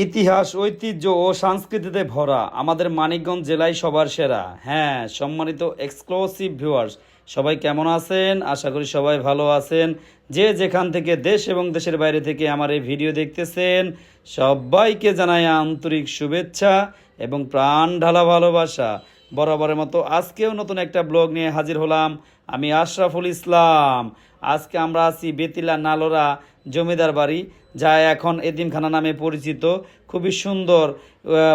ইতিহাস, ঐতিহ্য ও সংস্কৃতিতে ভরা আমাদের মানিকগঞ্জ জেলায় সবার সেরা। হ্যাঁ, সম্মানিত এক্সক্লুসিভ ভিউয়ার্স, সবাই কেমন আছেন? আশা করি সবাই ভালো আছেন। যে যেখান থেকে দেশ এবং দেশের বাইরে থেকে আমার এই ভিডিও দেখতেছেন, সবাইকে জানাই আন্তরিক শুভেচ্ছা এবং প্রাণ ঢালা ভালোবাসা। বরাবরের মতো আজকেও নতুন একটা ব্লগ নিয়ে হাজির হলাম। আমি আশরাফুল ইসলাম। আজকে আমরা আছি বেতিলা নালোরা জমিদার বাড়ি, যা এখন এতিমখানা নামে পরিচিত। খুবই সুন্দর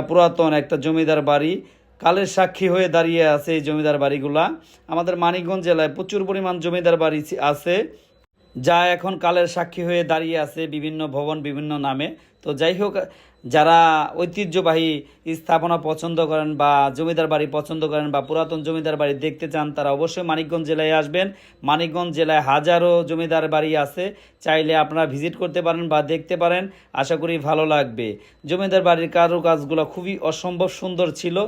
পুরাতন একটা জমিদার বাড়ি, কালের সাক্ষী হয়ে দাঁড়িয়ে আছে এই জমিদার বাড়িগুলা। আমাদের মানিকগঞ্জ জেলায় প্রচুর পরিমাণ জমিদার বাড়ি আছে, যা এখন কালের সাক্ষী হয়ে দাঁড়িয়ে আছে বিভিন্ন ভবন বিভিন্ন নামে। তো যাই হোক, যারা ঐতিহ্যবাহী স্থাপনা পছন্দ করেন বা জমিদার বাড়ি পছন্দ করেন বা পুরাতন জমিদার বাড়ি দেখতে চান, তারা অবশ্যই মানিকগঞ্জ জেলায় আসবেন। মানিকগঞ্জ জেলায় হাজারো জমিদার বাড়ি আছে, চাইলে আপনারা ভিজিট করতে পারেন বা দেখতে পারেন। আশা করি ভালো লাগবে। জমিদার বাড়ির কারুকাজগুলো খুবই অসম্ভব সুন্দর ছিল।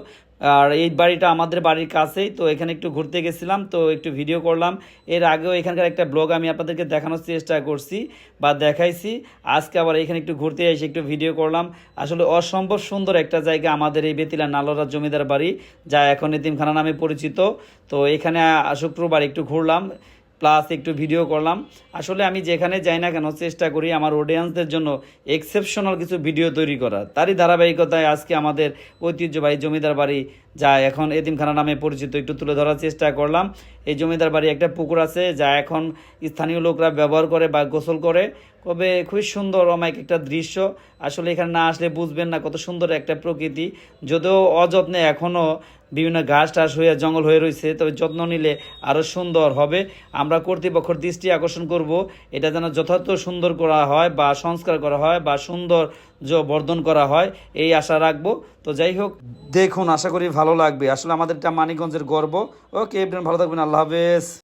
আর এই বাড়িটা আমাদের বাড়ির কাছেই, তো এখানে একটু ঘুরতে গেছিলাম, তো একটু ভিডিও করলাম। এর আগেও এখানকার একটা ব্লগ আমি আপনাদেরকে দেখানোর চেষ্টা করছি বা দেখাইছি। আজকে আবার এখানে একটু ঘুরতে এসে একটু ভিডিও করলাম। আসলে অসম্ভব সুন্দর একটা জায়গা আমাদের এই বেতিলা নালোরা জমিদার বাড়ি, যা এখন এতিমখানা নামে পরিচিত। তো এখানে শুক্রবার একটু ঘুরলাম, প্লাস একটু ভিডিও করলাম। আসলে আমি যেখানে যাই না কেন চেষ্টা করি আমার অডিয়েন্সদের জন্য এক্সেপশনাল কিছু ভিডিও তৈরি করার। তারই ধারাবাহিকতায় আজকে আমাদের ঐতিহ্যবাহী জমিদার বাড়ি, যা এখন এতিমখানা নামে পরিচিত, একটু তুলে ধরার চেষ্টা করলাম। এই জমিদার বাড়ি একটা পুকুর আছে, যা এখন স্থানীয় লোকরা ব্যবহার করে বা গোসল করে। তবে খুবই সুন্দর অমায়িক একটা দৃশ্য। আসলে এখানে না আসলে বুঝবেন না কত সুন্দর একটা প্রকৃতি। যদিও অযত্নে এখনও বিভিন্ন ঘাস টাস হয়ে জঙ্গল হয়ে রয়েছে, তবে যত্ন নিলে আরও সুন্দর হবে। আমরা কর্তৃপক্ষের দৃষ্টি আকর্ষণ করব, এটা যেন যথার্থ সুন্দর করা হয় বা সংস্কার করা হয় বা সৌন্দর্য বর্ধন করা হয়, এই আশা রাখবো। তো যাই হোক, দেখুন, আশা করি ভালো লাগবে। আসলে আমাদের এটা মানিকগঞ্জের গর্ব। ওকে, ভালো থাকবেন। আল্লাহ হাফেজ।